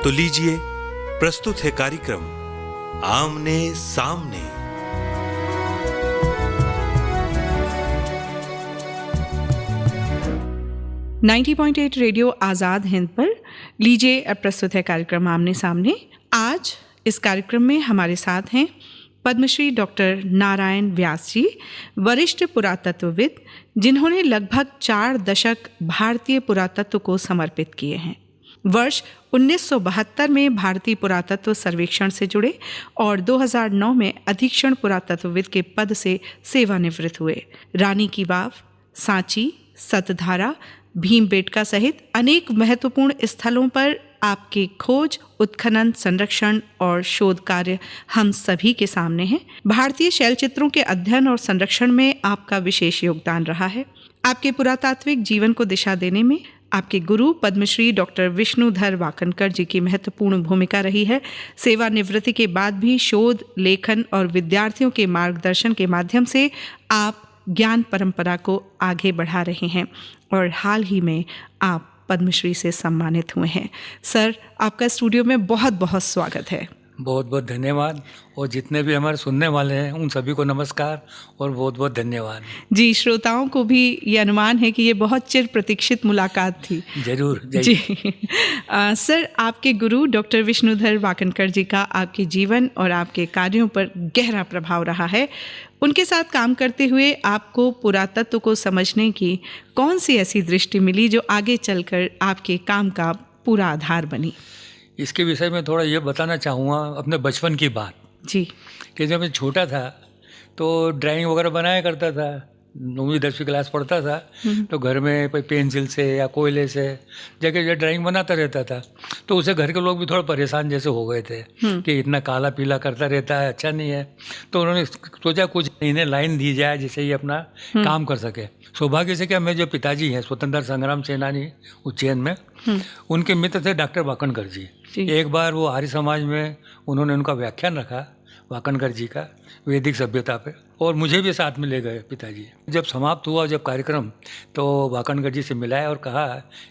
तो लीजिए, प्रस्तुत है कार्यक्रम आमने सामने। नाइन्टी 90.8 रेडियो आज़ाद हिंद पर लीजिए अब प्रस्तुत है कार्यक्रम आमने सामने। आज इस कार्यक्रम में हमारे साथ हैं पद्मश्री डॉक्टर नारायण व्यास जी, वरिष्ठ पुरातत्वविद, जिन्होंने लगभग 4 दशक भारतीय पुरातत्व को समर्पित किए हैं। वर्ष 1972 में भारतीय पुरातत्व सर्वेक्षण से जुड़े और 2009 में अधीक्षण पुरातत्वविद के पद से सेवानिवृत्त हुए। रानी की वाव, सांची, सतधारा, भीमबेटका सहित अनेक महत्वपूर्ण स्थलों पर आपकी खोज, उत्खनन, संरक्षण और शोध कार्य हम सभी के सामने हैं। भारतीय शैलचित्रों के अध्ययन और संरक्षण में आपका विशेष योगदान रहा है। आपके पुरातात्विक जीवन को दिशा देने में आपके गुरु पद्मश्री डॉक्टर विष्णुधर वाकनकर जी की महत्वपूर्ण भूमिका रही है। सेवानिवृत्ति के बाद भी शोध, लेखन और विद्यार्थियों के मार्गदर्शन के माध्यम से आप ज्ञान परंपरा को आगे बढ़ा रहे हैं और हाल ही में आप पद्मश्री से सम्मानित हुए हैं। सर, आपका स्टूडियो में बहुत बहुत स्वागत है। बहुत बहुत धन्यवाद। और जितने भी हमारे सुनने वाले हैं उन सभी को नमस्कार और बहुत बहुत धन्यवाद। जी, श्रोताओं को भी ये अनुमान है कि ये बहुत चिर प्रतीक्षित मुलाकात थी। जरूर जी। सर, आपके गुरु डॉक्टर विष्णुधर वाकनकर जी का आपके जीवन और आपके कार्यों पर गहरा प्रभाव रहा है। उनके साथ काम करते हुए आपको पुरातत्व को समझने की कौन सी ऐसी दृष्टि मिली जो आगे चलकर आपके काम का पूरा आधार बनी? इसके विषय में थोड़ा ये बताना चाहूँगा अपने बचपन की बात। जी। कि जब मैं छोटा था तो ड्राइंग वगैरह बनाया करता था। 9वीं 10वीं क्लास पढ़ता था तो घर में कोई पेंसिल से या कोयले से जगह ड्राइंग बनाता रहता था। तो उसे घर के लोग भी थोड़ा परेशान जैसे हो गए थे कि इतना काला पीला करता रहता है, अच्छा नहीं है। तो उन्होंने सोचा कुछ इन्हें लाइन दी जाए जिससे ये अपना काम कर सके। सौभाग्य से क्या, मेरे जो पिताजी हैं स्वतंत्रता संग्राम सेनानी उज्जैन में, उनके मित्र थे डॉक्टर वाकनकर जी। एक बार वो आर्य समाज में उन्होंने उनका व्याख्यान रखा वाकनकर जी का वैदिक सभ्यता पे, और मुझे भी साथ में ले गए पिताजी। जब समाप्त हुआ जब कार्यक्रम, तो वाकनकर जी से मिलाया और कहा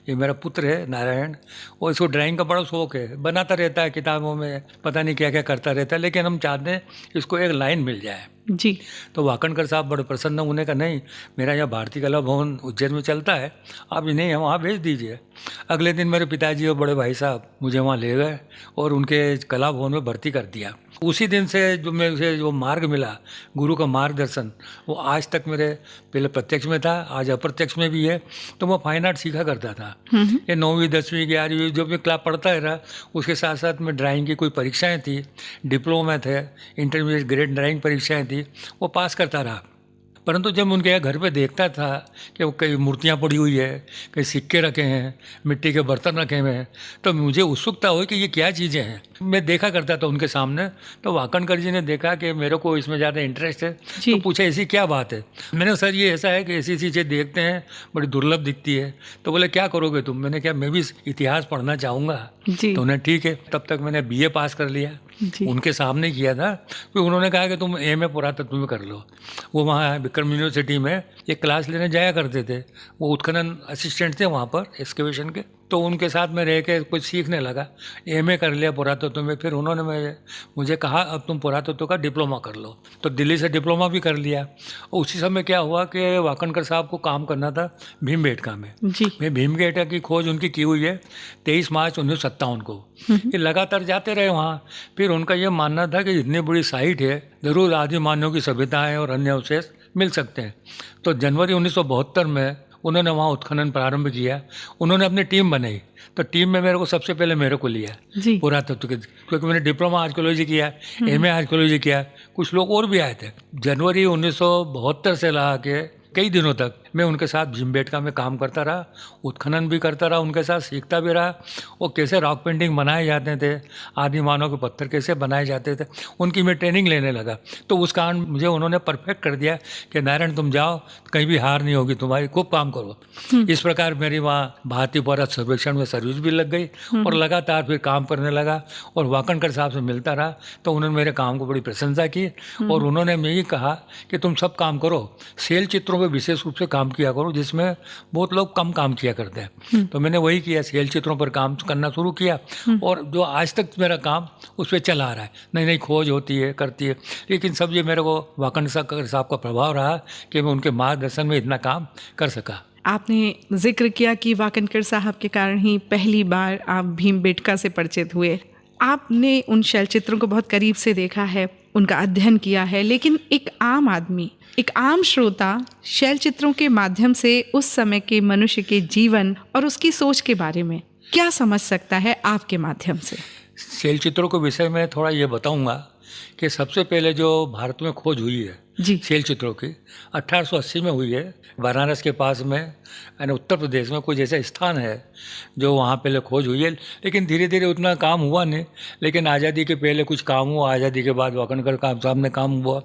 ये मेरा पुत्र है नारायण, और इसको ड्राइंग का बड़ा शौक है, बनाता रहता है किताबों में, पता नहीं क्या क्या करता रहता है, लेकिन हम चाहते हैं इसको एक लाइन मिल जाए। जी। तो वाकनकर साहब बड़े प्रसन्न होने का, नहीं मेरा यहाँ भारतीय कला भवन उज्जैन में चलता है, आप इन्हें वहाँ भेज दीजिए। अगले दिन मेरे पिताजी और बड़े भाई साहब मुझे वहाँ ले गए और उनके कला भवन में भर्ती कर दिया। उसी दिन से जो मुझे जो मार्ग मिला, गुरु का मार्गदर्शन, वो आज तक मेरे पहले प्रत्यक्ष में था, आज अप्रत्यक्ष में भी है। तो मैं फाइन आर्ट सीखा करता था। ये 9वीं 10वीं 11वीं जो भी क्लास पढ़ता रहा, उसके साथ साथ में ड्राइंग की कोई परीक्षाएं थी, डिप्लोमा थे, इंटरमीडिएट ग्रेड ड्राइंग परीक्षाएं थी, वो पास करता रहा। परंतु जब उनके यहाँ घर पे देखता था कि वो कई मूर्तियाँ पड़ी हुई है, कई सिक्के रखे हैं, मिट्टी के बर्तन रखे हुए हैं, तो मुझे उत्सुकता हुई कि ये क्या चीज़ें हैं। मैं देखा करता था उनके सामने। तो वाकनकर जी ने देखा कि मेरे को इसमें ज़्यादा इंटरेस्ट है, तो पूछा ऐसी क्या बात है। मैंने सर ये ऐसा है कि ऐसी चीज़ें देखते हैं, बड़ी दुर्लभ दिखती है। तो बोले क्या करोगे तुम? मैंने क्या, मैं भी इतिहास पढ़ना चाहूँगा। तो उन्हें ठीक है। तब तक मैंने BA पास कर लिया, उनके सामने किया था। फिर उन्होंने कहा कि तुम MA पुरातत्व में कर लो। वो वहाँ विक्रम यूनिवर्सिटी में एक क्लास लेने जाया करते थे, वो उत्खनन असिस्टेंट थे वहाँ पर एक्सकेवेशन के। तो उनके साथ में रह के कुछ सीखने लगा, MA कर लिया पुरातत्व में। फिर उन्होंने मुझे कहा अब तुम पुरातत्व का डिप्लोमा कर लो। तो दिल्ली से डिप्लोमा भी कर लिया। और उसी समय क्या हुआ कि वाकनकर साहब को काम करना था भीमबेटका में। मैं भीमबेटका की खोज उनकी की हुई है 23 मार्च 1957 को। ये लगातार जाते रहे वहाँ। फिर उनका ये मानना था कि इतनी बड़ी साइट है, ज़रूर आदि मानव की सभ्यताएँ और अन्य अवशेष मिल सकते हैं। तो जनवरी 1972 में उन्होंने वहाँ उत्खनन प्रारंभ किया। उन्होंने अपनी टीम बनाई। तो टीम में मेरे को सबसे पहले मेरे को लिया पुरातत्व के, क्योंकि मैंने डिप्लोमा आर्कियोलॉजी किया, MA आर्कियोलॉजी किया, कुछ लोग और भी आए थे। जनवरी 1972 से ला के कई दिनों तक मैं उनके साथ भीमबेटका में काम करता रहा, उत्खनन भी करता रहा, उनके साथ सीखता भी रहा। वो कैसे रॉक पेंटिंग बनाए जाते थे, आदि मानव के पत्थर कैसे बनाए जाते थे, उनकी मैं ट्रेनिंग लेने लगा। तो उस कारण मुझे उन्होंने परफेक्ट कर दिया कि नारायण तुम जाओ, कहीं भी हार नहीं होगी तुम्हारी, खूब काम करो। इस प्रकार मेरी वहाँ भारतीय पुरातत्व सर्वेक्षण में सर्विस भी लग गई और लगातार फिर काम करने लगा और वाकनकर साहब से मिलता रहा। तो उन्होंने मेरे काम को बड़ी प्रशंसा की और उन्होंने मैं ये कहा कि तुम सब काम करो, शैल चित्रों पर विशेष रूप से काम काम किया करूँ जिसमें बहुत लोग कम काम किया करते हैं। तो मैंने वही किया, सेल चित्रों पर काम करना शुरू किया और जो आज तक मेरा काम उस पर चला आ रहा है। नई नई खोज होती है, करती है, लेकिन सब ये मेरे को वाकण साहब का प्रभाव रहा कि मैं उनके मार्गदर्शन में इतना काम कर सका। आपने जिक्र किया कि वाकणकर साहब के कारण ही पहली बार आप भीमबेटका से परिचित हुए। आपने उन शैल चित्रों को बहुत करीब से देखा है, उनका अध्ययन किया है, लेकिन एक आम आदमी, एक आम श्रोता शैल चित्रों के माध्यम से उस समय के मनुष्य के जीवन और उसकी सोच के बारे में क्या समझ सकता है आपके माध्यम से? शैल चित्रों के विषय में थोड़ा ये बताऊंगा कि सबसे पहले जो भारत में खोज हुई है जी, शैल चित्रों की 1880 में हुई है। वाराणसी के पास में यानी उत्तर प्रदेश में कुछ ऐसा स्थान है जो वहाँ पहले खोज हुई है, लेकिन धीरे धीरे उतना काम हुआ नहीं। लेकिन आज़ादी के पहले कुछ काम हुआ, आज़ादी के बाद वाकणकर साहब ने काम हुआ।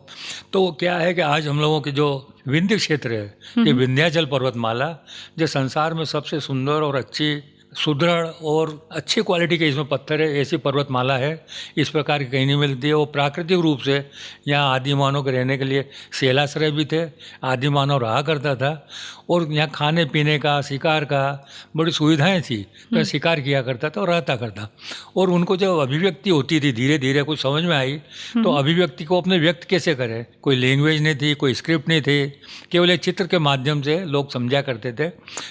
तो क्या है कि आज हम लोगों के जो विंध्य क्षेत्र है, ये विंध्याचल पर्वतमाला जो संसार में सबसे सुंदर और अच्छी, सुदृढ़ और अच्छी क्वालिटी के इसमें पत्थर है, ऐसी पर्वतमाला है, इस प्रकार की कहीं नहीं मिलती है। वो प्राकृतिक रूप से यहाँ आदि मानव के रहने के लिए शैलाश्रय भी थे, आदि मानव रहा करता था और यहाँ खाने पीने का, शिकार का बड़ी सुविधाएं थी। तो शिकार किया करता था और रहता करता। और उनको जब अभिव्यक्ति होती थी, धीरे धीरे कुछ समझ में आई तो अभिव्यक्ति को अपने व्यक्त कैसे करें। कोई लैंग्वेज नहीं थी, कोई स्क्रिप्ट नहीं थी, केवल एक चित्र के माध्यम से लोग समझा करते थे।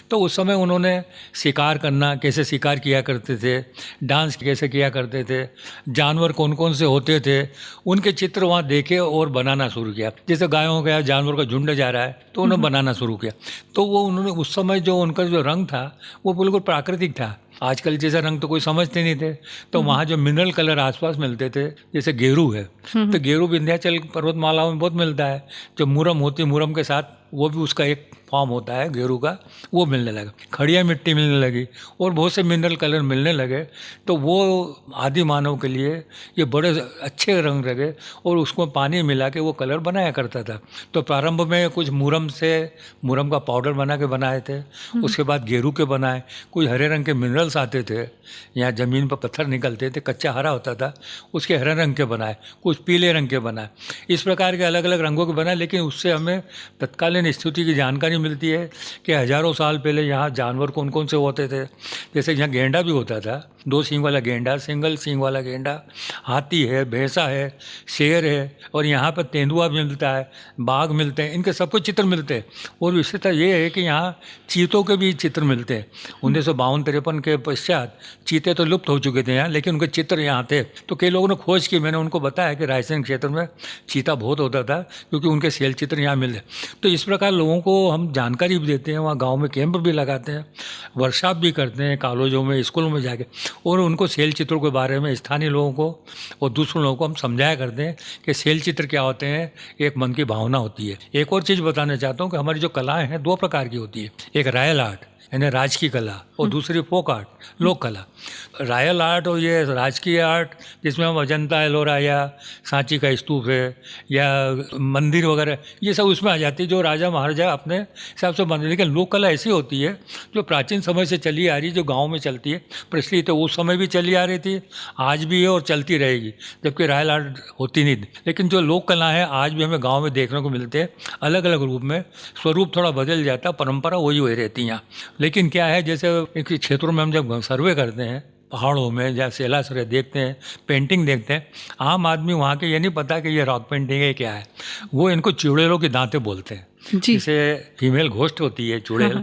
तो उस समय उन्होंने शिकार करना कैसे शिकार किया करते थे, डांस कैसे किया करते थे, जानवर कौन कौन से होते थे, उनके चित्र वहाँ देखे और बनाना शुरू किया। जैसे गायों का जानवर का झुंड जा रहा है तो उन्होंने बनाना शुरू किया। तो वो उन्होंने उस समय जो उनका जो रंग था वो बिल्कुल प्राकृतिक था। आजकल जैसा रंग तो कोई समझते नहीं थे। तो वहाँ जो मिनरल कलर आसपास मिलते थे, जैसे गेरू है तो गेरू विंध्याचल पर्वतमालाओं में बहुत मिलता है। जो मुरम होती है, मुरम के साथ वो भी उसका एक फॉर्म होता है गेरू का, वो मिलने लगा। खड़िया मिट्टी मिलने लगी और बहुत से मिनरल कलर मिलने लगे। तो वो आदि मानव के लिए ये बड़े अच्छे रंग लगे और उसको पानी मिला के वो कलर बनाया करता था। तो प्रारंभ में कुछ मुरम का पाउडर बना के बनाए थे, उसके बाद गेरू के बनाए, कुछ हरे रंग के मिनरल्स आते थे, यहाँ ज़मीन पर पत्थर निकलते थे, कच्चा हरा होता था, उसके हरे रंग के बनाए, कुछ पीले रंग के बनाए। इस प्रकार के अलग अलग रंगों के बनाए। लेकिन उससे हमें तत्कालीन स्थिति की जानकारी मिलती है कि हजारों साल पहले यहाँ जानवर कौन कौन से होते थे। जैसे यहाँ गेंडा भी होता था, 2 सींग वाला गेंडा, सिंगल सींग वाला गेंडा, हाथी है, भैंसा है, शेर है, और यहाँ पर तेंदुआ भी मिलता है, बाघ मिलते हैं, इनके सबको चित्र मिलते हैं। और विशेषता ये है कि यहाँ चीतों के भी चित्र मिलते हैं। 1952-53 के पश्चात चीते तो लुप्त हो चुके थे यहाँ, लेकिन उनके चित्र यहाँ थे। तो कई लोगों ने खोज की, मैंने उनको बताया कि रायसेन क्षेत्र में चीता बहुत होता था क्योंकि उनके शैल चित्र यहाँ मिलते। तो इस प्रकार लोगों को हम जानकारी भी देते हैं, वहाँ गाँव में कैंप भी लगाते हैं, वर्कशॉप भी करते हैं कॉलेजों में, स्कूलों में जाके, और उनको शैल चित्रों के बारे में स्थानीय लोगों को और दूसरों लोगों को हम समझाया करते हैं कि शैल चित्र क्या होते हैं, एक मन की भावना होती है। एक और चीज़ बताना चाहता हूँ कि हमारी जो कलाएँ हैं 2 प्रकार की होती है, एक रॉयल आर्ट यानी राज की कला और दूसरी फोक आर्ट, लोक कला। रॉयल आर्ट और ये राजकीय आर्ट जिसमें हम अजंता एलोरा या सांची का स्तूप है या मंदिर वगैरह, ये सब उसमें आ जाती है जो राजा महाराजा अपने हिसाब से बन। लेकिन लोक कला ऐसी होती है जो प्राचीन समय से चली आ रही है, जो गाँव में चलती है, प्रचलित है, उस समय भी चली आ रही थी, आज भी है और चलती रहेगी, जबकि रॉयल आर्ट होती नहीं। लेकिन जो लोक कला है आज भी हमें गाँव में देखने को मिलते हैं, अलग अलग रूप में, स्वरूप थोड़ा बदल जाता, परंपरा वही रहती है यहाँ। लेकिन क्या है, जैसे एक क्षेत्रों में हम जब सर्वे करते हैं, पहाड़ों में या शैलाश्रय देखते हैं, पेंटिंग देखते हैं, आम आदमी वहाँ के ये नहीं पता कि ये रॉक पेंटिंग है क्या है, वो इनको चुड़ैलों की दांतें बोलते हैं। जैसे फीमेल घोस्ट होती है चुड़ैल,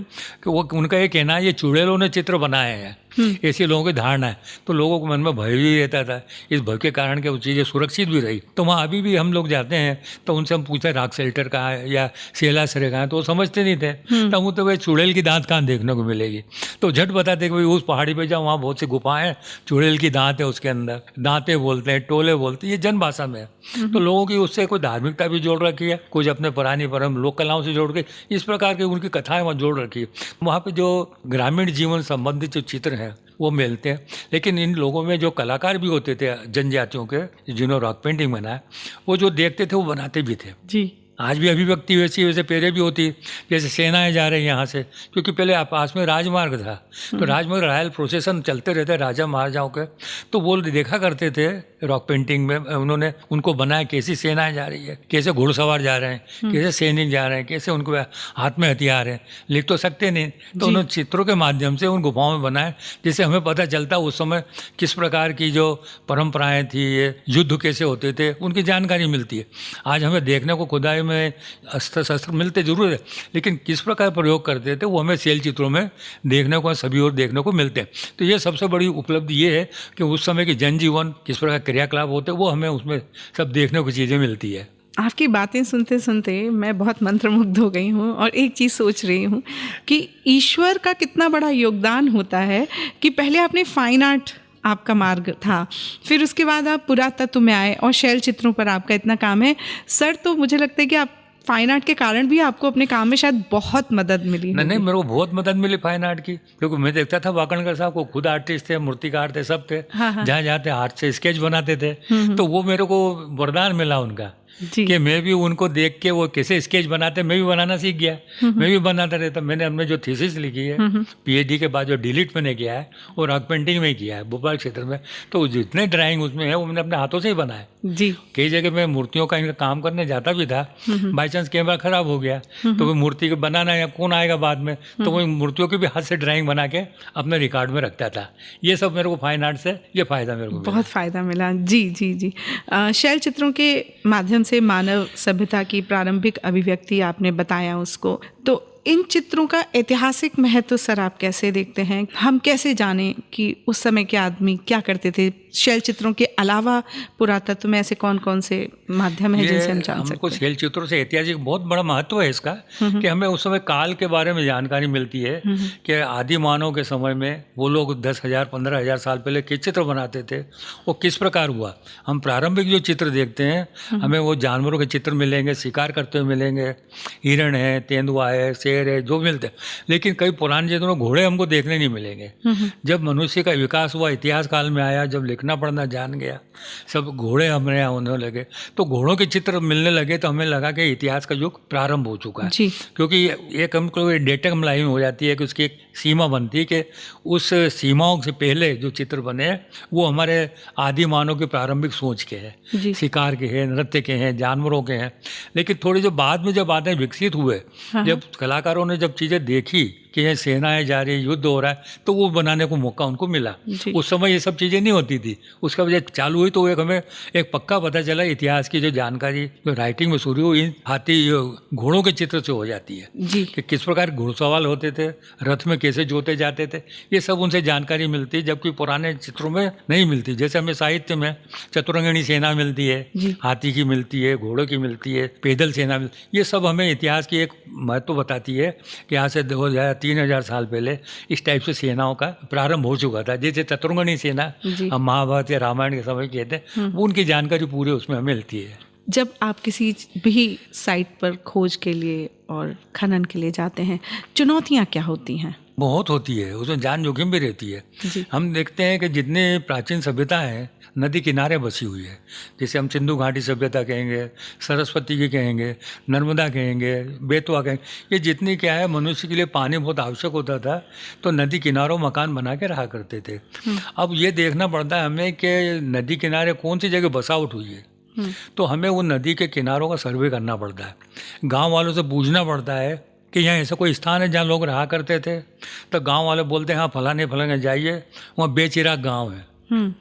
कि वो उनका ये कहना है ये चुड़ैलों ने चित्र बनाए हैं, ऐसी लोगों की धारणा है। तो लोगों को मन में भय भी रहता था, इस भय के कारण के वो चीज़ें सुरक्षित भी रही। तो वहाँ अभी भी हम लोग जाते हैं तो उनसे हम पूछते हैं रॉक शेल्टर कहाँ है या शैलाश्रय कहाँ है, तो वो समझते नहीं थे। तो वो तो भाई चुड़ैल की दांत कहाँ देखने को मिलेगी, तो झट बताते कि भाई उस पहाड़ी पर जाओ, वहाँ बहुत सी गुफाएं, चुड़ैल की दांत है उसके अंदर, दांतें बोलते हैं, टोले बोलते हैं, ये जन भाषा में है। तो लोगों की उससे कोई धार्मिकता भी जोड़ रखी है, कुछ अपने पुरानी परम लोक कलाओं से जोड़ के इस प्रकार की उनकी कथाएं वहाँ जोड़ रखी है। वहाँ पे जो ग्रामीण जीवन संबंधित जो चित्र हैं वो मिलते हैं। लेकिन इन लोगों में जो कलाकार भी होते थे जनजातियों के, जिन्होंने रॉक पेंटिंग बनाया, वो जो देखते थे वो बनाते भी थे जी। आज भी अभिव्यक्ति वैसे पहले भी होती, जैसे सेनाएं जा रही हैं यहाँ से, क्योंकि पहले पास में राजमार्ग था, तो राजमार्ग रॉयल प्रोसेसन चलते रहते राजा महाराजाओं के, तो वो देखा करते थे रॉक पेंटिंग में उन्होंने उनको बनाया, कैसी सेनाएं जा रही है, कैसे घुड़सवार जा रहे हैं, कैसे सैनिक जा रहे हैं, कैसे उनको हाथ में हथियार है, लिख तो सकते नहीं, तो उन्होंने चित्रों के माध्यम से उन गुफाओं में बनाए, जिससे हमें पता चलता उस समय किस प्रकार की जो परंपराएं थी, ये युद्ध कैसे होते थे, उनकी जानकारी मिलती है। आज हमें देखने को खुदाई में अस्त्र शस्त्र मिलते जरूर है, लेकिन किस प्रकार प्रयोग करते थे वो हमें शैल चित्रों में देखने को, सभी और देखने को मिलते हैं। तो ये सबसे बड़ी उपलब्धि ये है कि उस समय की जनजीवन, किस प्रकार क्रियाकलाप होते हैं, वो हमें उसमें सब देखने को चीज़ें मिलती है। आपकी बातें सुनते सुनते मैं बहुत मंत्रमुग्ध हो गई हूँ और एक चीज़ सोच रही हूँ कि ईश्वर का कितना बड़ा योगदान होता है कि पहले आपने फाइन आर्ट आपका मार्ग था, फिर उसके बाद आप पुरातत्व में आए और शैल चित्रों पर आपका इतना काम है। सर, तो मुझे लगता है कि आप फाइन आर्ट के कारण भी आपको अपने काम में शायद बहुत मदद मिली। नहीं, मेरे को बहुत मदद मिली फाइन आर्ट की, क्योंकि मैं देखता था वाकणकर साहब को, खुद आर्टिस्ट थे, मूर्तिकार थे, सब थे। जहाँ जाते हाथ से स्केच बनाते थे, तो वो मेरे को वरदान मिला उनका कि मैं भी उनको देख के वो कैसे स्केच बनाते मैं भी बनाना सीख गया। मैं भी बनाता रहता। मैंने अपने जो थीसिस लिखी है पीएचडी के बाद जो डिलीट मैंने किया है वो रॉक पेंटिंग में किया है भोपाल क्षेत्र में, तो जितने ड्राइंग उसमें है वो मैंने अपने हाथों से ही बनाए जी। कई जगह मैं मूर्तियों का इनका काम करने जाता भी था, बाई चांस कैमरा खराब हो गया तो वो मूर्ति को बनाना या कौन आएगा बाद में, तो वो मूर्तियों की भी हाथ से ड्राइंग बना के अपने रिकॉर्ड में रखता था। ये सब मेरे को फाइन आर्ट से ये फ़ायदा मेरे को बहुत फ़ायदा मिला। जी जी जी। शैल चित्रों के माध्यम से मानव सभ्यता की प्रारंभिक अभिव्यक्ति आपने बताया उसको, तो इन चित्रों का ऐतिहासिक महत्व सर आप कैसे देखते हैं? हम कैसे जानें कि उस समय के आदमी क्या करते थे? शैल चित्रों के अलावा पुरातत्व में ऐसे कौन कौन से माध्यम हैं जिनसे हम जान सकते हैं? हमको शैल चित्रों से ऐतिहासिक बहुत बड़ा महत्व है इसका कि हमें उस समय काल के बारे में जानकारी मिलती है कि आदि मानव के समय में वो लोग 10,000 15,000 साल पहले किस चित्र बनाते थे, वो किस प्रकार हुआ। हम प्रारंभिक जो चित्र देखते हैं हमें वो जानवरों के चित्र मिलेंगे, शिकार करते हुए मिलेंगे, हिरण है, तेंदुआ है, शेर है, जो मिलते हैं, लेकिन कई पुराने चित्रों में घोड़े हमको देखने नहीं मिलेंगे। जब मनुष्य का विकास हुआ, इतिहास काल में आया, जब लिखना पढ़ना जान गया, सब घोड़े हमारे यहाँ होने लगे, तो घोड़ों के चित्र मिलने लगे, तो हमें लगा कि इतिहास का युग प्रारंभ हो चुका है। क्योंकि एक हमको डेटा लाइन हो जाती है कि उसकी एक सीमा बनती है कि उस सीमाओं से पहले जो चित्र बने वो हमारे आदि मानव की प्रारंभिक सोच के हैं, शिकार के हैं, नृत्य के हैं, जानवरों के हैं। लेकिन थोड़ी जो बाद में जब बातें विकसित हुए, जब कलाकारों ने जब चीज़ें देखी कि ये सेनाएं जा रही, युद्ध हो रहा है, तो वो बनाने को मौका उनको मिला। उस समय ये सब चीज़ें नहीं होती थी। उसका वजह चालू हुई तो एक हमें एक पक्का पता चला इतिहास की जो जानकारी जो राइटिंग में शुरू हुई हाथी घोड़ों के चित्र से हो जाती है कि किस प्रकार घुड़सवार होते थे, रथ में कैसे जोते जाते थे, ये सब उनसे जानकारी मिलती है, जबकि पुराने चित्रों में नहीं मिलती। जैसे हमें साहित्य में चतुरंगिणी सेना मिलती है, हाथी की मिलती है, घोड़ों की मिलती है, पैदल सेना मिलती है, ये सब हमें इतिहास की एक महत्व बताती है कि यहाँ से 2000-3000 साल पहले इस टाइप से सेनाओं का प्रारंभ हो चुका था। जैसे चतुरंगिणी सेना हम महाभारत या रामायण के समय कहते हैं, वो उनकी जानकारी पूरी उसमें हमें मिलती है। जब आप किसी भी साइट पर खोज के लिए और खनन के लिए जाते हैं, चुनौतियाँ क्या होती हैं? बहुत होती है, उसमें जान जोखिम भी रहती है। हम देखते हैं कि जितने प्राचीन सभ्यता है नदी किनारे बसी हुई है, जैसे हम सिंधु घाटी सभ्यता कहेंगे, सरस्वती की कहेंगे, नर्मदा कहेंगे, बेतवा कहेंगे, ये जितनी क्या है मनुष्य के लिए पानी बहुत आवश्यक होता था, तो नदी किनारों मकान बना के रहा करते थे। अब ये देखना पड़ता है हमें कि नदी किनारे कौन सी जगह बसावट हुई है, तो हमें वो नदी के किनारों का सर्वे करना पड़ता है। गाँव वालों से पूछना पड़ता है कि यहाँ ऐसा कोई स्थान है जहाँ लोग रहा करते थे, तो गांव वाले बोलते हैं हाँ फलाने जाइए, वहाँ बेचिराग गांव है,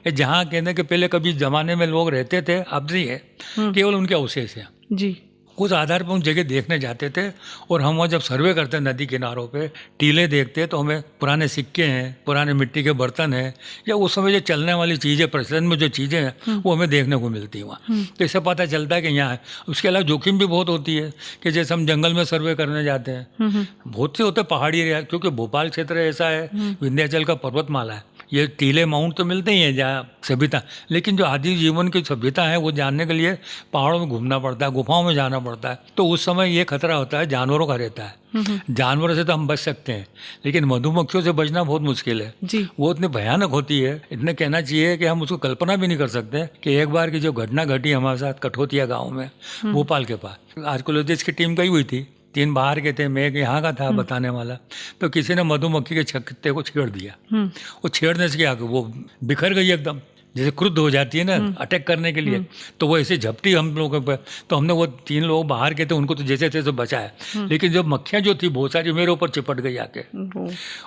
जहाँ कहने के पहले कभी जमाने में लोग रहते थे, अब नहीं है, केवल उनके अवशेष हैं जी। उस आधार पर उन जगह देखने जाते थे, और हम वहाँ जब सर्वे करते हैं नदी किनारों पे टीले देखते हैं, तो हमें पुराने सिक्के हैं, पुराने मिट्टी के बर्तन हैं, या उस समय जो चलने वाली चीज़ें, प्रचलन में जो चीज़ें हैं वो हमें देखने को मिलती है वहाँ। तो इससे पता चलता है कि यहाँ है। उसके अलावा जोखिम भी बहुत होती है कि जैसे हम जंगल में सर्वे करने जाते हैं, बहुत से होते हैं पहाड़ी एरिया, क्योंकि भोपाल क्षेत्र ऐसा है, विंध्याचल का पर्वतमाला है, ये टीले माउंट तो मिलते ही हैं जहाँ सभ्यता, लेकिन जो आदि जीवन की सभ्यता है वो जानने के लिए पहाड़ों में घूमना पड़ता है, गुफाओं में जाना पड़ता है। तो उस समय ये खतरा होता है जानवरों का रहता है। जानवरों से तो हम बच सकते हैं, लेकिन मधुमक्खियों से बचना बहुत मुश्किल है जी। वो इतनी भयानक होती है, इतने कहना चाहिए कि हम उसको कल्पना भी नहीं कर सकते कि एक बार की जो घटना घटी हमारे साथ कठोतिया गाँव में भोपाल के पास, आर्कोलॉजिस्ट की टीम गई हुई थी, 3 बाहर के थे, मैं एक यहाँ का था बताने वाला, तो किसी ने मधुमक्खी के छत्ते को छेड़ दिया। वो छेड़ने से क्या वो बिखर गई एकदम, जैसे क्रुद्ध हो जाती है ना अटैक करने के लिए, तो वो ऐसे झपटी हम लोगों पर, तो हमने वो 3 लोग बाहर के थे, उनको तो जैसे तैसे बचाया, लेकिन जो मक्खियाँ जो थी बहुत सारी मेरे ऊपर चिपट गई आके।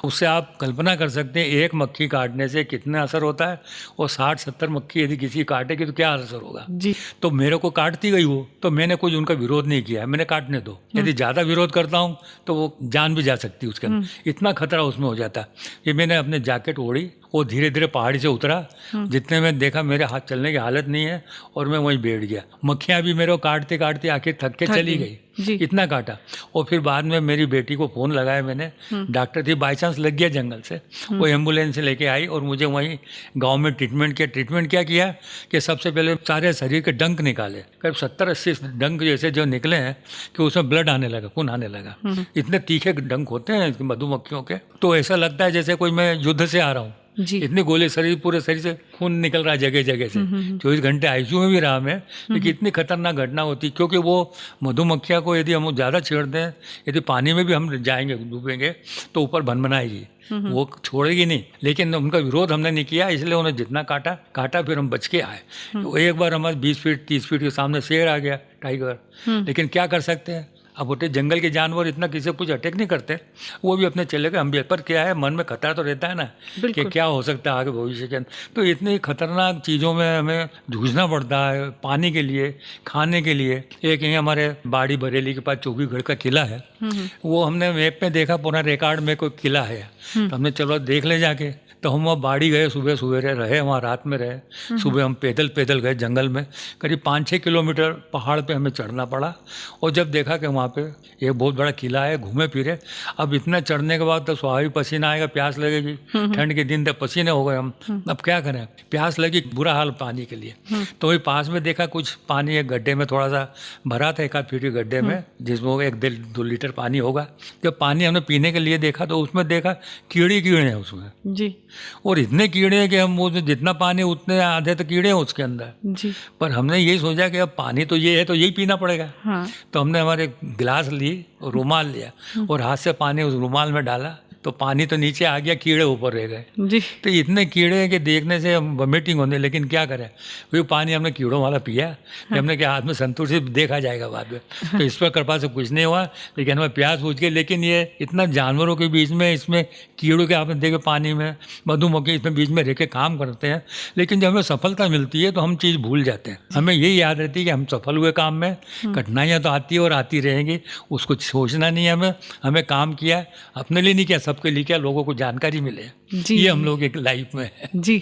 उससे आप कल्पना कर सकते हैं एक मक्खी काटने से कितना असर होता है, और 60-70 मक्खी यदि किसी काटेगी तो क्या असर होगा जी। तो मेरे को काटती गई वो, तो मैंने कुछ उनका विरोध नहीं किया, मैंने काटने दो, यदि ज़्यादा विरोध करता हूँ तो वो जान भी जा सकती है उसके अंदर, इतना खतरा उसमें हो जाता है। ये मैंने अपने जैकेट ओढ़ी, वो धीरे धीरे पहाड़ी से उतरा, जितने में देखा मेरे हाथ चलने की हालत नहीं है, और मैं वहीं बैठ गया। मक्खियाँ भी मेरे को काटते काटते आखिर थक के चली गई, इतना काटा। और फिर बाद में मेरी बेटी को फ़ोन लगाया मैंने, डॉक्टर थी, बाई चांस लग गया जंगल से, वो एम्बुलेंस से लेके आई और मुझे वहीं गांव में ट्रीटमेंट किया। ट्रीटमेंट क्या किया कि सबसे पहले सारे शरीर के डंक निकाले, करीब 70-80 डंक जैसे जो निकले हैं कि उसमें ब्लड आने लगा, खून आने लगा। इतने तीखे डंक होते हैं मधुमक्खियों के, तो ऐसा लगता है जैसे कोई मैं युद्ध से आ रहा हूँ, इतनी गोले शरीर, पूरे शरीर से खून निकल रहा है जगह जगह से। 24 घंटे आईसीयू में भी रहा मैं, लेकिन इतनी खतरनाक घटना होती, क्योंकि वो मधुमक्खियाँ को यदि हम ज़्यादा छेड़ते हैं, यदि पानी में भी हम जाएंगे डूबेंगे तो ऊपर भनभनाएगी, वो छोड़ेगी नहीं। लेकिन उनका विरोध हमने नहीं किया, इसलिए उन्हें जितना काटा फिर हम बच के आए। तो एक बार हमारे 20 फीट 30 फीट के सामने शेर आ गया, टाइगर, लेकिन क्या कर सकते हैं, अब होते जंगल के जानवर इतना किसी को कुछ अटैक नहीं करते, वो भी अपने चले गए, हम भी। पर क्या है, मन में खतरा तो रहता है ना कि क्या हो सकता है आगे भविष्य के अंदर। तो इतनी खतरनाक चीज़ों में हमें जूझना पड़ता है, पानी के लिए, खाने के लिए। एक यहीं हमारे बाड़ी बरेली के पास चौकीगढ़ का किला है, वो हमने मैप में देखा, पूरा रिकॉर्ड में कोई किला है, तो हमने चलो देख ले जाके। तो हम वहाँ बाड़ी गए, सुबह सवेरे रहे वहाँ, रात में रहे। सुबह हम पैदल गए जंगल में, करीब 5-6 किलोमीटर पहाड़ पे हमें चढ़ना पड़ा। और जब देखा कि वहाँ पे एक बहुत बड़ा किला है, घूमे फिरे। अब इतना चढ़ने के बाद तो स्वाभाविक पसीना आएगा, प्यास लगेगी, ठंड के दिन थे, पसीने हो गए हम। अब क्या करें, प्यास लगी, बुरा हाल पानी के लिए। तो वही पास में देखा कुछ पानी, एक गड्ढे में थोड़ा सा भरा था, 1 फीट के गड्ढे में, जिसमें 1-2 लीटर पानी होगा। जब पानी हमने पीने के लिए देखा तो उसमें देखा कीड़े हैं उसमें जी, और इतने कीड़े हैं कि हम वो जितना पानी उतने आधे तो कीड़े हैं उसके अंदर जी। पर हमने यही सोचा कि अब पानी तो ये है तो यही पीना पड़ेगा। हाँ। तो हमने हमारे गिलास ली और रुमाल लिया और हाथ से पानी उस रुमाल में डाला, तो पानी तो नीचे आ गया, कीड़े ऊपर रह गए जी। तो इतने कीड़े हैं कि देखने से हम वॉमिटिंग होने, लेकिन क्या करें, वो पानी हमने कीड़ों वाला पिया। हाँ। हमने क्या हाथ में संतूर से देखा जाएगा बाद में, तो इस पर कृपा से कुछ नहीं हुआ, लेकिन हमें प्यास बुझ गई। लेकिन ये इतना जानवरों के बीच में, इसमें कीड़ों के आपने देखे पानी में, मधुमक्खी इसमें बीच में रह के काम करते हैं, लेकिन जब हमें सफलता मिलती है तो हम चीज़ भूल जाते हैं। हमें यही याद रहती है कि हम सफल हुए काम में, कठिनाइयाँ तो आती है और आती रहेंगी, उसको सोचना नहीं है। हमें काम किया, अपने लिए नहीं किया, सबके लिए किया, लोगों को जानकारी मिले जी। ये हम लोग एक लाइफ में है जी।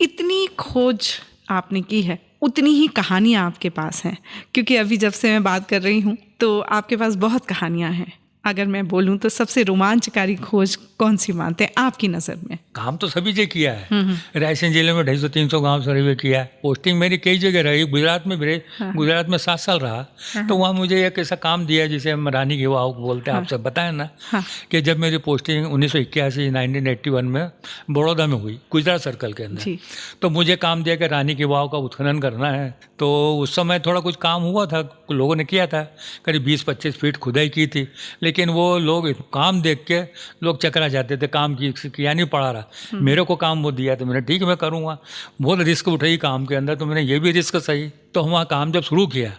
इतनी खोज आपने की है, उतनी ही कहानियाँ आपके पास हैं, क्योंकि अभी जब से मैं बात कर रही हूँ तो आपके पास बहुत कहानियाँ हैं। अगर मैं बोलूँ तो सबसे रोमांचकारी खोज कौन सी मानते हैं आपकी नज़र में? काम तो सभी जगह किया है। रायसेन जिले में 250-300 गांव सर्वे किया है। पोस्टिंग मेरी कई जगह रही, गुजरात में भी रही। हाँ। गुजरात में 7 साल रहा। हाँ। तो वहाँ मुझे एक ऐसा काम दिया जिसे हम रानी की वाव बोलते हैं। हाँ। आपसे बताया ना। हाँ। कि जब मेरी पोस्टिंग 1981 में बड़ौदा में हुई, गुजरात सर्कल के अंदर, तो मुझे काम दिया कि रानी की वाव का उत्खनन करना है। तो उस समय थोड़ा कुछ काम हुआ था, लोगों ने किया था, करीब 20-25 फीट खुदाई की थी, लेकिन वो लोग काम देख के लोग चकरा जाते थे, काम किया नहीं पड़ा रहा। मेरे को काम वो दिया तो मैंने ठीक है मैं करूँगा। बहुत रिस्क उठाई काम के अंदर, तो मैंने ये भी रिस्क सही। तो हम वहाँ काम जब शुरू किया,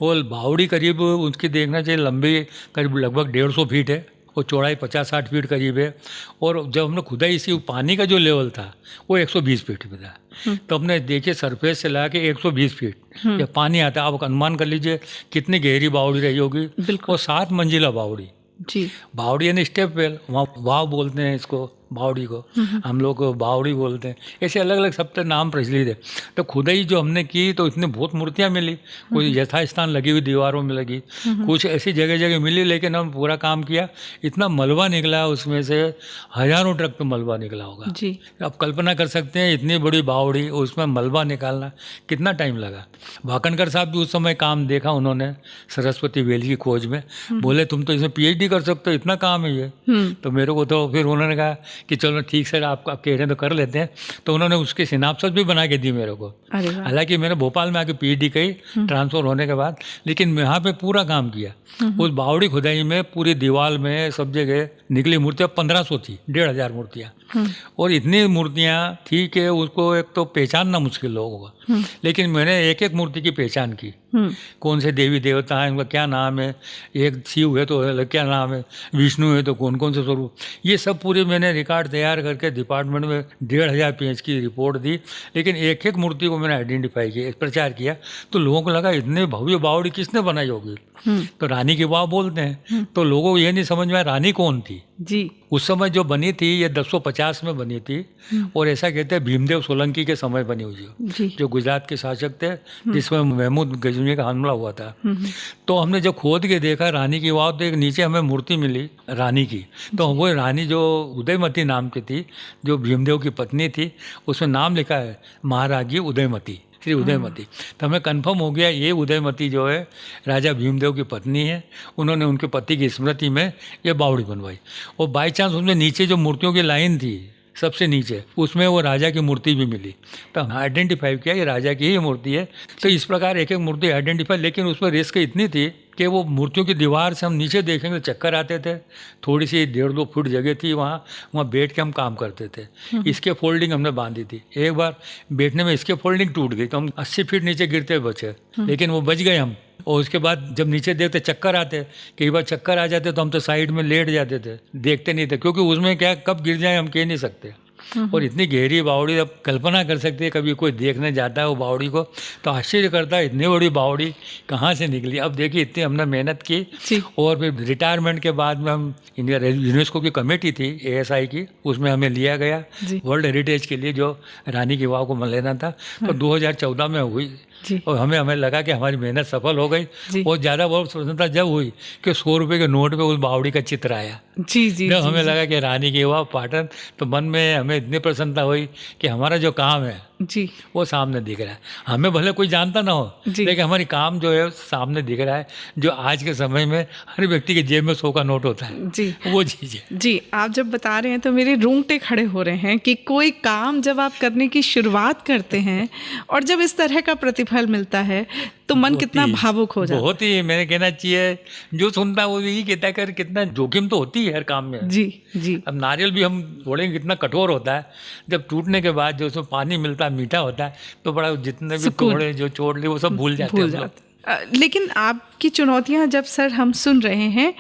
वो बावड़ी करीब उसकी देखना चाहिए लंबी करीब लगभग 150 फीट है और चौड़ाई 50-60 फीट करीब है। और जब हमने खुदाई, इसी पानी का जो लेवल था वो 120 फीट पे था। तो हमने देखिए सरफेस से ला के 120 फीट जब पानी आता है, आप अनुमान कर लीजिए कितनी गहरी बावड़ी रही होगी। और 7 मंजिला बावड़ी जी। बावड़ी यानी स्टेप वेल, वहाँ वाव बोलते हैं इसको, बावड़ी को हम लोग बावड़ी बोलते हैं। ऐसे अलग अलग सब नाम प्रचलित है। तो खुदाई जो हमने की तो इसमें बहुत मूर्तियाँ मिली, कोई यथास्थान लगी हुई दीवारों में लगी, कुछ ऐसी जगह जगह मिली, लेकिन हम पूरा काम किया। इतना मलबा निकला उसमें से, हजारों ट्रक पे मलबा निकला होगा जी। आप कल्पना कर सकते हैं इतनी बड़ी बावड़ी, उसमें मलबा निकालना कितना टाइम लगा। वाकनकर साहब भी उस समय काम देखा उन्होंने सरस्वती वेल की खोज में, बोले तुम तो इसमें PhD कर सकते हो, इतना काम है ये। तो मेरे को तो फिर उन्होंने कहा कि चलो ठीक सर आप कह रहे हैं तो कर लेते हैं। तो उन्होंने उसके सिनाप्सस भी बना के दी मेरे को। अरे वाह। हालांकि मैंने भोपाल में आके पीएचडी की ट्रांसफ़र होने के बाद, लेकिन यहाँ पे पूरा काम किया। उस बावड़ी खुदाई में पूरी दीवार में सब जगह निकली मूर्तियाँ 1500 थी, 1500 मूर्तियाँ। और इतनी मूर्तियाँ थी कि उसको एक तो पहचानना मुश्किल लोगों का, लेकिन मैंने एक एक मूर्ति की पहचान की। कौन से देवी देवता हैं, उनका क्या नाम है, एक शिव है तो क्या नाम है, विष्णु है तो कौन कौन से स्वरूप, ये सब पूरे मैंने रिकॉर्ड तैयार करके डिपार्टमेंट में 1500 पेज की रिपोर्ट दी। लेकिन एक एक मूर्ति को मैंने आइडेंटिफाई किया, प्रचार किया, तो लोगों को लगा इतने भव्य बावड़ी किसने बनाई होगी। तो रानी की वाह बोलते हैं, तो लोगों को ये नहीं समझ में आया रानी कौन थी जी। उस समय जो बनी थी, ये 1050 में बनी थी। और ऐसा कहते हैं भीमदेव सोलंकी के समय बनी हुई है, जो गुजरात के शासक थे, जिसमें महमूद गजनी का हमला हुआ था। तो हमने जब खोद के देखा रानी की वाव, तो एक नीचे हमें मूर्ति मिली रानी की। तो वो रानी जो उदयमती नाम की थी, जो भीमदेव की पत्नी थी, उसमें नाम लिखा है महाराजी उदयमती, श्री उदयमती। तो हमें कंफर्म हो गया ये उदयमती जो है राजा भीमदेव की पत्नी है। उन्होंने उनके पति की स्मृति में ये बावड़ी बनवाई। और बाई चांस उसमें नीचे जो मूर्तियों की लाइन थी सबसे नीचे, उसमें वो राजा की मूर्ति भी मिली। तो हम आइडेंटिफाई किया ये राजा की ही मूर्ति है। तो इस प्रकार एक एक मूर्ति आइडेंटिफाई, लेकिन उसमें रिस्क इतनी थी कि वो मूर्तियों की दीवार से हम नीचे देखेंगे तो चक्कर आते थे। थोड़ी सी 1.5-2 फुट जगह थी, वहाँ बैठ के हम काम करते थे। इसके फोल्डिंग हमने बांधी थी। एक बार बैठने में इसके फोल्डिंग टूट गई तो हम 80 फीट नीचे गिरते बचे, लेकिन वो बच गए हम। और उसके बाद जब नीचे देखते चक्कर आते, कई बार चक्कर आ जाते तो हम तो साइड में लेट जाते थे, देखते नहीं थे, क्योंकि उसमें क्या कब गिर जाए हम कह नहीं सकते। और इतनी गहरी बावड़ी, अब कल्पना कर सकते हैं कभी कोई देखने जाता है वो बावड़ी को तो आश्चर्य करता है इतनी बड़ी बावड़ी कहाँ से निकली। अब देखिए इतनी हमने मेहनत की। और फिर रिटायरमेंट के बाद में हम इंडिया यूनेस्को की कमेटी थी ASI की, उसमें हमें लिया गया वर्ल्ड हेरिटेज के लिए, जो रानी की वाव को लेना था। तो 2014 में हुई और हमें लगा कि हमारी मेहनत सफल हो गई। और ज़्यादा बहुत प्रसन्नता जब हुई कि 100 रुपये के नोट पे उस बावड़ी का चित्र आया। जब हमें लगा कि रानी की वाव पाटन, तो मन में हमें इतनी प्रसन्नता हुई कि हमारा जो काम है जी वो सामने दिख रहा है। हमें भले कोई जानता ना हो, लेकिन हमारी काम जो है सामने दिख रहा है, जो आज के समय में हर व्यक्ति के जेब में 100 का नोट होता है जी, वो चीज़ है। जी, आप जब बता रहे हैं तो मेरे रोंगटे खड़े हो रहे हैं कि कोई काम जब आप करने की शुरुआत करते हैं और जब इस तरह का प्रतिफल मिलता है तो मन कितना भावुक हो जाता है। बहुत ही, मैंने कहना चाहिए जो सुनता है वो यही कहता है कर कितना जोखिम तो होती है हर काम में। जी जी। अब नारियल भी हम तोड़ेंगे कितना कठोर होता है, जब टूटने के बाद जो उसमें पानी मिलता है मीठा होता है, तो बड़ा जितने भी तोड़े जो चोट लिए वो सब भूल जाते हैं। लेकिन आपकी चुनौतियां जब सर हम सुन रहे हैं,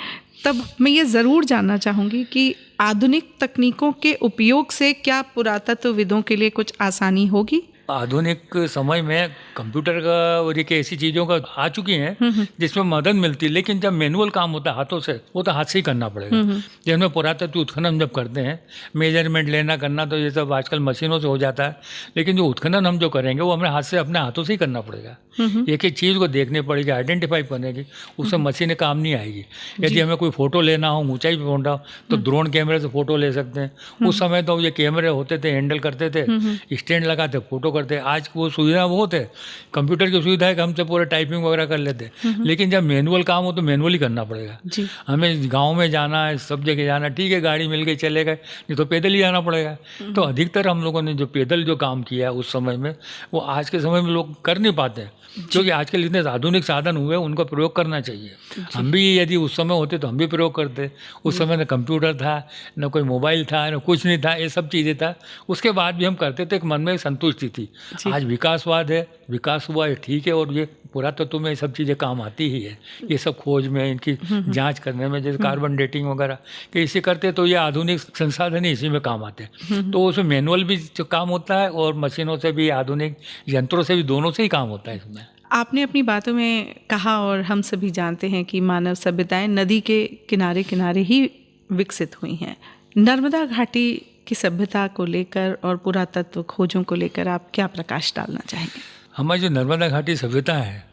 तब मैं ये ज़रूर जानना चाहूँगी कि आधुनिक तकनीकों के उपयोग से क्या पुरातत्वविदों के लिए कुछ आसानी होगी? आधुनिक समय में कंप्यूटर का और एक ऐसी चीज़ों का आ चुकी हैं जिसमें मदद मिलती है, लेकिन जब मैनुअल काम होता है हाथों से, वो तो हाथ से ही करना पड़ेगा। जिसमें पुरातत्व उत्खनन जब करते हैं, मेजरमेंट लेना करना, तो ये सब आजकल मशीनों से हो जाता है, लेकिन जो उत्खनन हम जो करेंगे वो हमें हाथ से अपने हाथों से ही करना पड़ेगा। एक एक चीज़ को देखनी पड़ेगी, आइडेंटिफाई करने उससे मशीनें काम नहीं आएगी। यदि हमें कोई फ़ोटो लेना हो, ऊंचाई पर ढूंढना हो, तो ड्रोन कैमरे से फ़ोटो ले सकते हैं। उस समय तो ये कैमरे होते थे, हैंडल करते थे, स्टैंड लगाते, फ़ोटो करते। आज वो सुविधा बहुत है, कंप्यूटर की सुविधा है कि हमसे पूरे टाइपिंग वगैरह कर लेते हैं, लेकिन जब मैनुअल काम हो तो मैनुअली करना पड़ेगा। हमें गांव में जाना है, सब जगह जाना, ठीक है गाड़ी मिल गई चले गए, नहीं तो पैदल ही जाना पड़ेगा। तो अधिकतर हम लोगों ने जो पैदल जो काम किया है उस समय में, वो आज के समय में लोग कर नहीं पाते हैं, क्योंकि आजकल इतने आधुनिक साधन हुए, उनका प्रयोग करना चाहिए। हम भी यदि उस समय होते तो हम भी प्रयोग करते। उस समय न कंप्यूटर था, न कोई मोबाइल था, न कुछ नहीं था, ये सब चीज़ें था। उसके बाद भी हम करते थे, एक मन में संतुष्टि थी। आज विकासवाद है, विकास हुआ है, ठीक है, और ये पुरातत्व में ये सब चीज़ें काम आती ही है। ये सब खोज में, इनकी जांच करने में, जैसे कार्बन डेटिंग वगैरह कि इसे करते तो ये आधुनिक संसाधन ही इसी में काम आते हैं। तो उसमें मैनुअल भी जो काम होता है और मशीनों से भी, आधुनिक यंत्रों से भी, दोनों से ही काम होता है इसमें। आपने अपनी बातों में कहा, और हम सभी जानते हैं कि मानव सभ्यताएं नदी के किनारे किनारे ही विकसित हुई हैं। नर्मदा घाटी की सभ्यता को लेकर और पुरातत्व खोजों को लेकर आप क्या प्रकाश डालना चाहेंगे? हमारी जो नर्मदा घाटी सभ्यता है,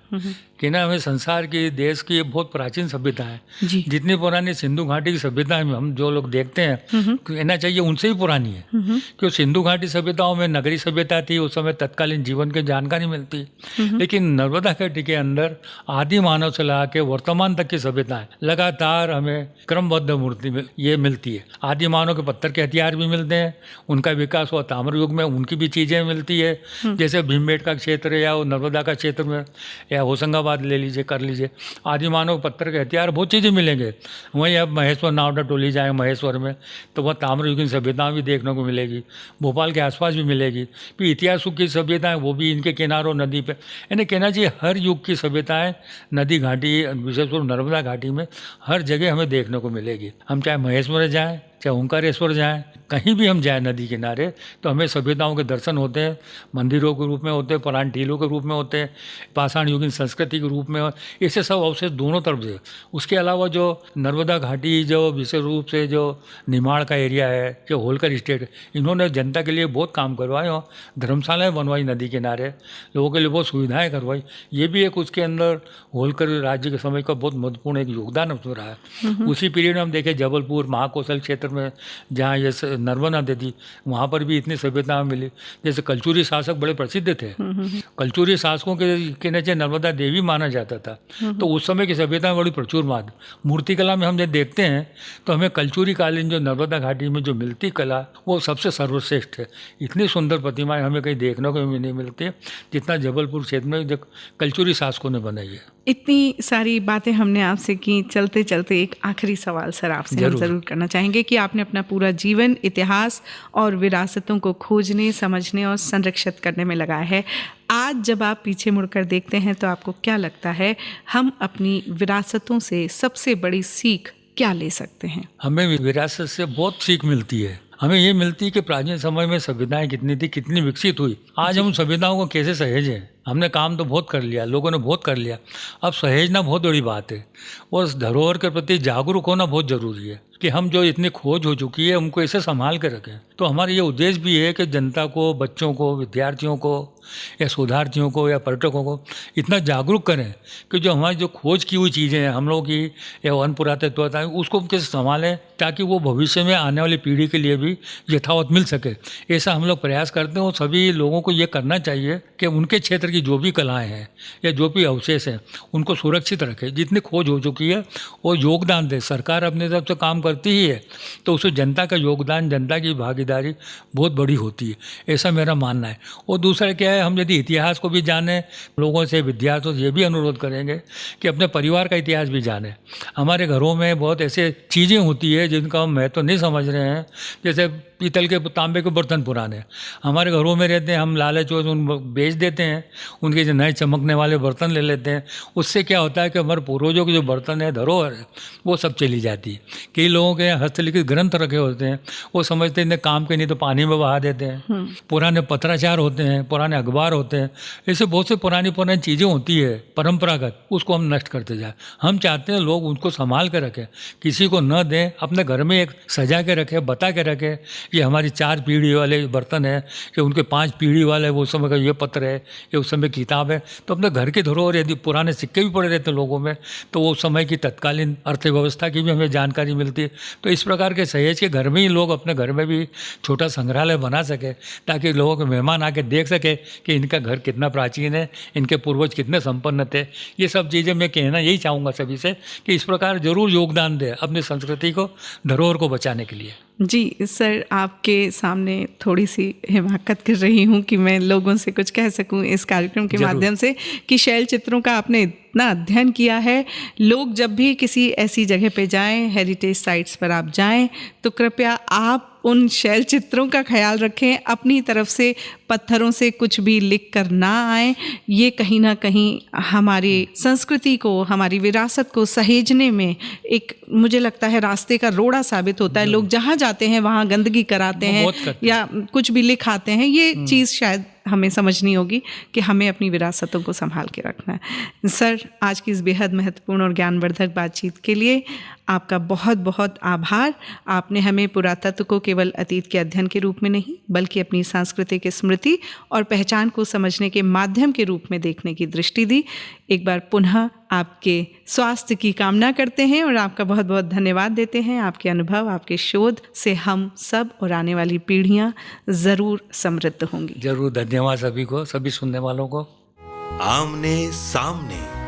कि ना हमें संसार की, देश की बहुत प्राचीन सभ्यता है। जी। जितनी पुरानी सिंधु घाटी की सभ्यता है, हम जो लोग देखते हैं कहना चाहिए उनसे ही पुरानी है। क्योंकि सिंधु घाटी सभ्यताओं में नगरी सभ्यता थी, उस समय तत्कालीन जीवन की जानकारी मिलती। लेकिन नर्मदा घाटी के अंदर आदि मानव से ला के वर्तमान तक की सभ्यताएं लगातार हमें क्रमबद्ध मूर्ति में ये मिलती है। आदि मानव के पत्थर के हथियार भी मिलते हैं, उनका विकास हुआ ताम्र युग में, उनकी भी चीज़ें मिलती है। जैसे भीमबेटका क्षेत्र या वो नर्मदा का क्षेत्र में या होशंगाबाद ले लीजिए, कर लीजिए, आदि मानव पत्थर के हथियार बहुत चीज़ें मिलेंगे। वहीं अब महेश्वर नावडा टोली जाए महेश्वर में तो वह ताम्र युग की सभ्यता भी देखने को मिलेगी, भोपाल के आसपास भी मिलेगी। फिर इतिहास युग की सभ्यताएँ वो भी इनके किनारों नदी पे, यानी कहना चाहिए हर युग की सभ्यताएँ नदी घाटी, विशेषकर नर्मदा घाटी में हर जगह हमें देखने को मिलेगी। हम चाहे महेश्वर जाएँ, चाहे ओंकारेश्वर जाएँ, कहीं भी हम जाएँ नदी किनारे तो हमें सभ्यताओं के दर्शन होते हैं। मंदिरों के रूप में होते हैं, पुरानी टीलों के रूप में होते हैं, पाषाण युगीन संस्कृति के रूप में, ऐसे सब अवशेष दोनों तरफ से। उसके अलावा जो नर्मदा घाटी जो विशेष रूप से जो निमाड़ का एरिया है, जो होलकर स्टेट, इन्होंने जनता के लिए बहुत काम करवाए और धर्मशालाएँ बनवाई नदी किनारे, लोगों के लिए बहुत सुविधाएँ करवाई। ये भी एक उसके अंदर होलकर राज्य के समय का बहुत महत्वपूर्ण एक योगदान उसमें रहा है। उसी पीरियड में हम देखें जबलपुर महाकौशल क्षेत्र में जहाँ ये नर्मदा नदी थी, वहाँ पर भी इतनी सभ्यता मिली। जैसे कलचुरी शासक बड़े प्रसिद्ध थे, कलचुरी शासकों के नीचे नर्मदा देवी माना जाता था। तो उस समय की सभ्यता बड़ी प्रचुर माद मूर्तिकला में हम जब देखते हैं तो हमें कलचुरी कालीन जो नर्मदा घाटी में जो मिलती कला वो सबसे सर्वश्रेष्ठ है। इतनी सुंदर प्रतिमाएं हमें कहीं देखने को नहीं मिलती जितना जबलपुर क्षेत्र में जो कलचुरी शासकों ने बनाई है। इतनी सारी बातें हमने आपसे की, चलते चलते एक आखिरी सवाल सर आपसे हम ज़रूर करना चाहेंगे कि आपने अपना पूरा जीवन इतिहास और विरासतों को खोजने, समझने और संरक्षित करने में लगाया है। आज जब आप पीछे मुड़कर देखते हैं तो आपको क्या लगता है हम अपनी विरासतों से सबसे बड़ी सीख क्या ले सकते हैं? हमें विरासत से बहुत सीख मिलती है। हमें ये मिलती है कि प्राचीन समय में सभ्यताएं कितनी थी, कितनी विकसित हुई। आज हम सभ्यताओं को कैसे सहेजें? हमने काम तो बहुत कर लिया, लोगों ने बहुत कर लिया, अब सहेजना बहुत बड़ी बात है। और उस धरोहर के प्रति जागरूक होना बहुत ज़रूरी है कि हम जो इतनी खोज हो चुकी है उनको ऐसे संभाल के रखें। तो हमारा ये उद्देश्य भी है कि जनता को, बच्चों को, विद्यार्थियों को या शोधार्थियों को या पर्यटकों को इतना जागरूक करें कि जो हमारी जो खोज की हुई चीज़ें हैं हम लोगों की या वन पुरातत्व है उसको कैसे संभालें ताकि वो भविष्य में आने वाली पीढ़ी के लिए भी यथावत मिल सके। ऐसा हम लोग प्रयास करते हैं और सभी लोगों को ये करना चाहिए कि उनके क्षेत्र की जो भी कलाएँ हैं या जो भी अवशेष हैं उनको सुरक्षित रखें। जितनी खोज हो चुकी है वो योगदान दें। सरकार अपने तरफ से काम करती ही है तो उसमें जनता का योगदान, जनता की भागीदारी बहुत बड़ी होती है, ऐसा मेरा मानना है। और दूसरा क्या है, हम यदि इतिहास को भी जानें, लोगों से, विद्यार्थियों से ये भी अनुरोध करेंगे कि अपने परिवार का इतिहास भी जानें। हमारे घरों में बहुत ऐसे चीज़ें होती है जिनका हम महत्व नहीं समझ रहे हैं। जैसे पीतल के, तांबे के बर्तन पुराने हमारे घरों में रहते हैं, हम लालच और उन बेच देते हैं, उनके जो नए चमकने वाले बर्तन ले लेते हैं। उससे क्या होता है कि हमारे पूर्वजों के जो बर्तन है, धरोहर है, वो सब चली जाती है। कई लोगों के हस्तलिखित ग्रंथ रखे होते हैं, वो समझते हैं काम के नहीं तो पानी में बहा देते हैं। पुराने पत्राचार होते हैं, पुराने अखबार होते हैं, ऐसे बहुत से पुरानी चीज़ें होती है परंपरागत, उसको हम नष्ट करते जाए। हम चाहते हैं लोग उनको संभाल के रखें, किसी को न दें, अपने घर में एक सजा के रखें, बता के रखें ये हमारी 4 पीढ़ी वाले बर्तन है कि उनके 5 पीढ़ी वाले वो समय का ये पत्र है, ये उस समय किताब है। तो अपने घर के धरोहर यदि पुराने सिक्के भी पड़े रहते हैं लोगों में तो वो समय की तत्कालीन अर्थव्यवस्था की भी हमें जानकारी मिलती है। तो इस प्रकार के सहेज के घर में ही लोग अपने घर में भी छोटा संग्रहालय बना सके ताकि लोगों के मेहमान आके देख सके कि इनका घर कितना प्राचीन है, इनके पूर्वज कितने संपन्न थे। ये सब चीज़ें मैं कहना यही चाहूँगा सभी से कि इस प्रकार जरूर योगदान दें अपनी संस्कृति को, धरोहर को बचाने के लिए। जी सर, आपके सामने थोड़ी सी हिमाकत कर रही हूँ कि मैं लोगों से कुछ कह सकूँ इस कार्यक्रम के माध्यम से कि शैल चित्रों का आपने इतना अध्ययन किया है। लोग जब भी किसी ऐसी जगह पे जाएं, हेरिटेज साइट्स पर आप जाएं, तो कृपया आप उन शैल चित्रों का ख्याल रखें, अपनी तरफ से पत्थरों से कुछ भी लिख कर ना आए। ये कहीं ना कहीं हमारी संस्कृति को, हमारी विरासत को सहेजने में एक, मुझे लगता है, रास्ते का रोड़ा साबित होता है। लोग जहाँ जाते हैं वहाँ गंदगी कराते हैं या कुछ भी लिख आते हैं। ये चीज़ शायद हमें समझनी होगी कि हमें अपनी विरासतों को संभाल के रखना है। सर, आज की इस बेहद महत्वपूर्ण और ज्ञानवर्धक बातचीत के लिए आपका बहुत बहुत आभार। आपने हमें पुरातत्व को केवल अतीत के अध्ययन के रूप में नहीं, बल्कि अपनी सांस्कृतिक स्मृति और पहचान को समझने के माध्यम के रूप में देखने की दृष्टि दी। एक बार पुनः आपके स्वास्थ्य की कामना करते हैं और आपका बहुत बहुत धन्यवाद देते हैं। आपके अनुभव, आपके शोध से हम सब और आने वाली पीढ़ियां ज़रूर समृद्ध होंगी। जरूर, धन्यवाद सभी को, सभी सुनने वालों को। आमने सामने।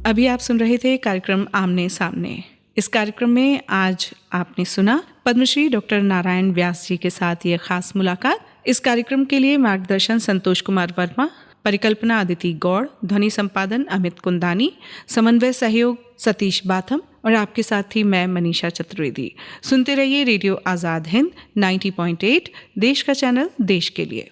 अभी आप सुन रहे थे कार्यक्रम आमने सामने। इस कार्यक्रम में आज आपने सुना पद्मश्री डॉक्टर नारायण व्यास जी के साथ ये खास मुलाकात। इस कार्यक्रम के लिए मार्गदर्शन संतोष कुमार वर्मा, परिकल्पना अदिति गौड़, ध्वनि संपादन अमित कुंदानी, समन्वय सहयोग सतीश बाथम और आपके साथ ही मैं मनीषा चतुर्वेदी। सुनते रहिए रेडियो आज़ाद हिंद 90.8, देश का चैनल, देश के लिए।